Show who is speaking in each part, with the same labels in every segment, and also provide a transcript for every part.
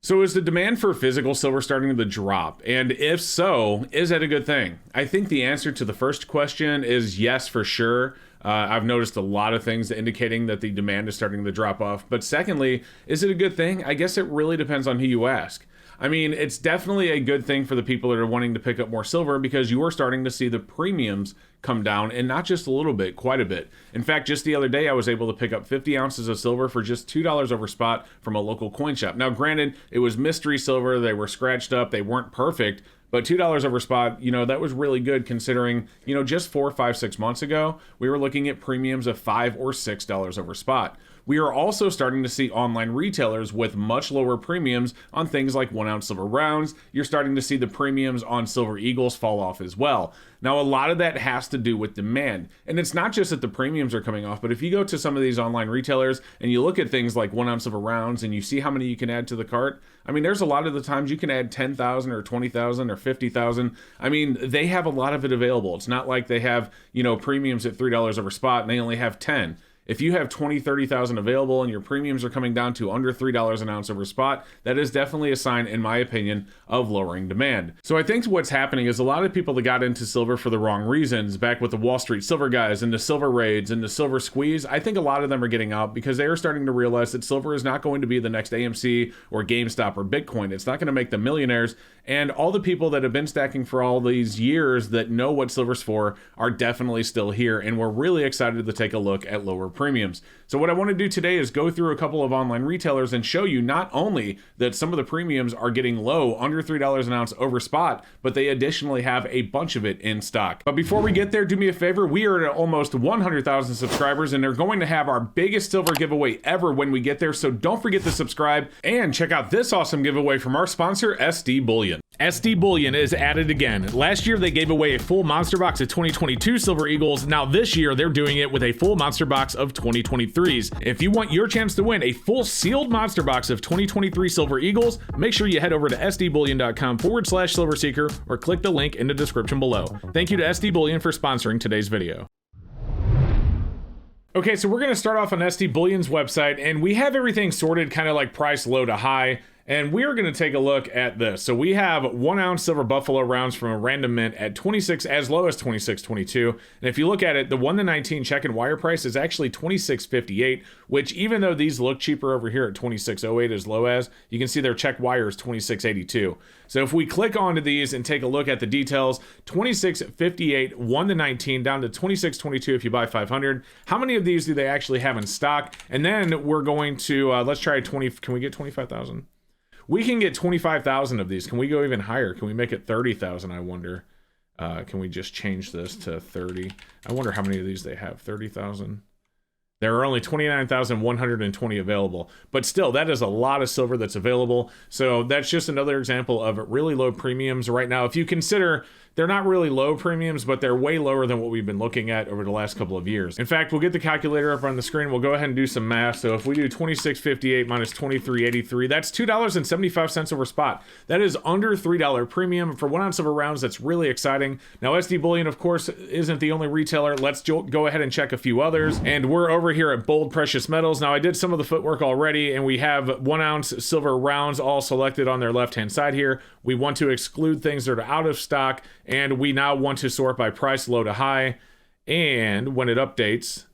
Speaker 1: So is the demand for physical silver starting to drop? And if so, is that a good thing? I think the answer to the first question is yes, for sure. I've noticed a lot of things indicating that the demand is starting to drop off. But secondly, is it a good thing? I guess it really depends on who you ask. I mean, it's definitely a good thing for the people that are wanting to pick up more silver because you are starting to see the premiums come down, and not just a little bit, quite a bit. In fact, just the other day, I was able to pick up 50 ounces of silver for just $2 over spot from a local coin shop. Now, granted, it was mystery silver. They were scratched up. They weren't perfect, but $2 over spot, that was really good considering, just 4, 5, 6 months ago, we were looking at premiums of $5 or $6 over spot. We are also starting to see online retailers with much lower premiums on things like 1 ounce silver rounds. You're starting to see the premiums on silver eagles fall off as well. Now, a lot of that has to do with demand. And it's not just that the premiums are coming off, but if you go to some of these online retailers and you look at things like 1 ounce silver rounds and you see how many you can add to the cart, I mean, there's a lot of the times you can add 10,000 or 20,000 or 50,000. I mean, they have a lot of it available. It's not like they have, premiums at $3 over spot and they only have 10. If you have 20, 30,000 available and your premiums are coming down to under $3 an ounce over spot, that is definitely a sign, in my opinion, of lowering demand. So I think what's happening is a lot of people that got into silver for the wrong reasons, back with the Wall Street silver guys and the silver raids and the silver squeeze, I think a lot of them are getting out because they are starting to realize that silver is not going to be the next AMC or GameStop or Bitcoin. It's not going to make them millionaires. And all the people that have been stacking for all these years that know what silver's for are definitely still here. And we're really excited to take a look at lower premiums. So what I want to do today is go through a couple of online retailers and show you not only that some of the premiums are getting low, under $3 an ounce over spot, but they additionally have a bunch of it in stock. But before we get there, do me a favor. We are at almost 100,000 subscribers and they're going to have our biggest silver giveaway ever when we get there. So don't forget to subscribe and check out this awesome giveaway from our sponsor, SD Bullion. SD Bullion is at it again. Last year, they gave away a full monster box of 2022 Silver Eagles. Now this year, they're doing it with a full monster box of 2023s. If you want your chance to win a full sealed monster box of 2023 Silver Eagles, make sure you head over to sdbullion.com/silverseeker or click the link in the description below. Thank you to SD Bullion for sponsoring today's video. Okay, so we're going to start off on SD Bullion's website, and we have everything sorted kind of like price low to high. And we are going to take a look at this. So we have 1 ounce silver buffalo rounds from a random mint at 26, as low as 26.22. And if you look at it, the 1 to 19 check and wire price is actually 26.58, which even though these look cheaper over here at 26.08 as low as, you can see their check wire is 26.82. So if we click onto these and take a look at the details, 26.58, 1 to 19 down to 26.22 if you buy 500. How many of these do they actually have in stock? And then we're going to, let's try 20, can we get 25,000? We can get 25,000 of these. Can we go even higher? Can we make it 30,000? I wonder. Can we just change this to 30? I wonder how many of these they have. 30,000. There are only 29,120 available, but still, that is a lot of silver that's available. So that's just another example of really low premiums right now. If you consider they're not really low premiums, but they're way lower than what we've been looking at over the last couple of years. In fact, we'll get the calculator up on the screen. We'll go ahead and do some math. So if we do 26.58 minus 23.83, that's $2.75 over spot. That is under $3 premium for 1 ounce silver rounds. That's really exciting. Now, SD Bullion, of course, isn't the only retailer. Let's go ahead and check a few others. And we're over here at Bold Precious Metals. Now, I did some of the footwork already, and we have 1 ounce silver rounds all selected on their left-hand side here. We want to exclude things that are out of stock, and we now want to sort by price low to high. And when it updates,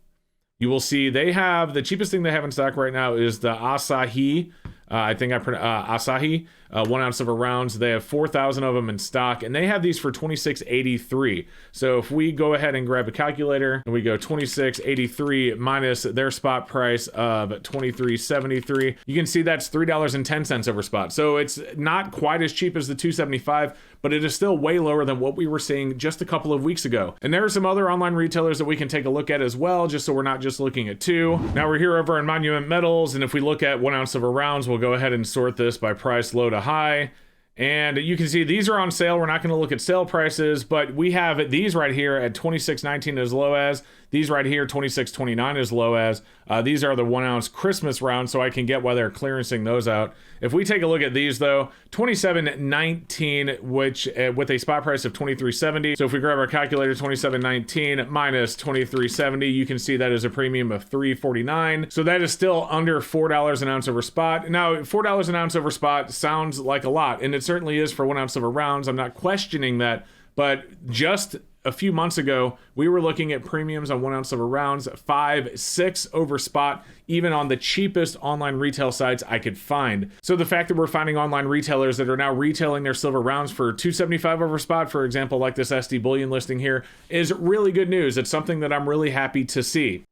Speaker 1: you will see they have, the cheapest thing they have in stock right now is the Asahi. Asahi, 1 ounce silver rounds. They have 4,000 of them in stock, and they have these for $26.83. So if we go ahead and grab a calculator, and we go $26.83 minus their spot price of $23.73, you can see that's $3.10 over spot. So it's not quite as cheap as the $2.75, but it is still way lower than what we were seeing just a couple of weeks ago. And there are some other online retailers that we can take a look at as well, just so we're not just looking at two. Now we're here over in Monument Metals, and if we look at 1 ounce silver rounds, we'll go ahead and sort this by price low to high. And you can see these are on sale. We're not going to look at sale prices, but we have these right here at $26.19 as low as. These right here, 26.29 as low as. These are the 1 ounce Christmas rounds, so I can get why they're clearancing those out. If we take a look at these though, 27.19, which with a spot price of 23.70. So if we grab our calculator, 27.19 minus 23.70, you can see that is a premium of 3.49. So that is still under $4 an ounce over spot. Now, $4 an ounce over spot sounds like a lot, and it certainly is for 1 ounce silver rounds. I'm not questioning that, but just a few months ago, we were looking at premiums on 1 ounce silver rounds, 5, 6 over spot, even on the cheapest online retail sites I could find. So the fact that we're finding online retailers that are now retailing their silver rounds for $2.75 over spot, for example, like this SD Bullion listing here, is really good news. It's something that I'm really happy to see.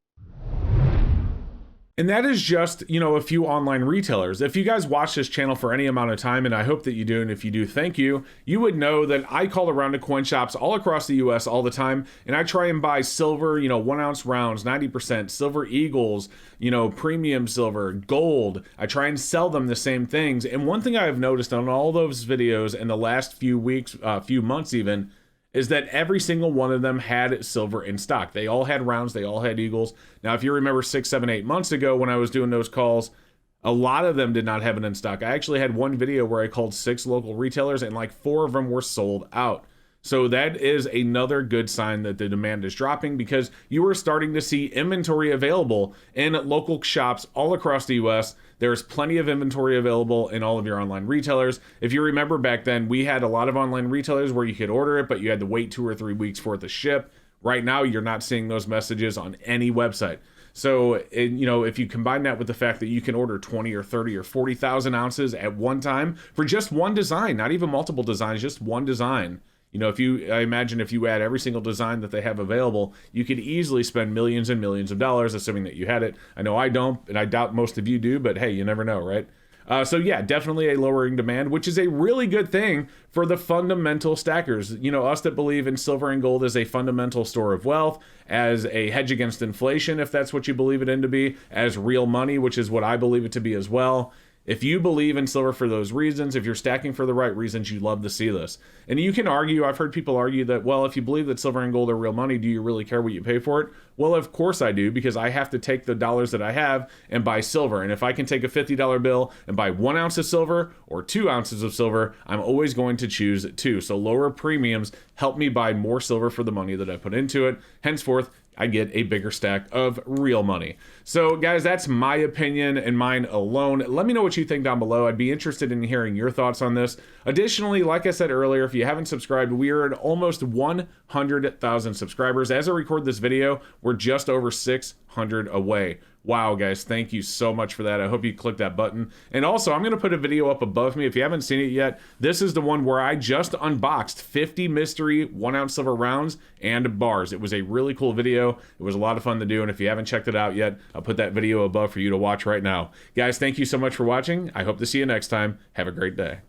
Speaker 1: And that is just, a few online retailers. If you guys watch this channel for any amount of time, and I hope that you do, and if you do, thank you, you would know that I call around to coin shops all across the US all the time, and I try and buy silver, 1 ounce rounds, 90%, silver eagles, premium silver, gold. I try and sell them the same things. And one thing I have noticed on all those videos in the last few weeks, few months even, is that every single one of them had silver in stock. They all had rounds, they all had eagles. Now, if you remember 6, 7, 8 months ago when I was doing those calls, a lot of them did not have it in stock. I actually had one video where I called 6 local retailers and like 4 of them were sold out. So that is another good sign that the demand is dropping, because you are starting to see inventory available in local shops all across the US. There's plenty of inventory available in all of your online retailers. If you remember back then, we had a lot of online retailers where you could order it, but you had to wait 2 or 3 weeks for it to ship. Right now, you're not seeing those messages on any website. So, if you combine that with the fact that you can order 20 or 30 or 40,000 ounces at one time for just one design, not even multiple designs, just one design. I imagine if you add every single design that they have available, you could easily spend millions and millions of dollars, assuming that you had it. I know I don't, and I doubt most of you do, but hey, you never know, right? So yeah, definitely a lowering demand, which is a really good thing for the fundamental stackers. Us that believe in silver and gold as a fundamental store of wealth, as a hedge against inflation, if that's what you believe it in to be, as real money, which is what I believe it to be as well. If you believe in silver for those reasons, if you're stacking for the right reasons, you love to see this. And you can argue, I've heard people argue that, well, if you believe that silver and gold are real money, do you really care what you pay for it? Well, of course I do, because I have to take the dollars that I have and buy silver. And if I can take a $50 bill and buy 1 ounce of silver or 2 ounces of silver, I'm always going to choose 2. So lower premiums help me buy more silver for the money that I put into it. Henceforth, I get a bigger stack of real money. So guys, that's my opinion and mine alone. Let me know what you think down below. I'd be interested in hearing your thoughts on this. Additionally, like I said earlier, if you haven't subscribed, we are at almost 100,000 subscribers. As I record this video, we're just over 600 away. Wow, guys, thank you so much for that. I hope you click that button. And also, I'm going to put a video up above me. If you haven't seen it yet, this is the one where I just unboxed 50 mystery 1 ounce silver rounds and bars. It was a really cool video. It was a lot of fun to do. And if you haven't checked it out yet, I'll put that video above for you to watch right now. Guys, thank you so much for watching. I hope to see you next time. Have a great day.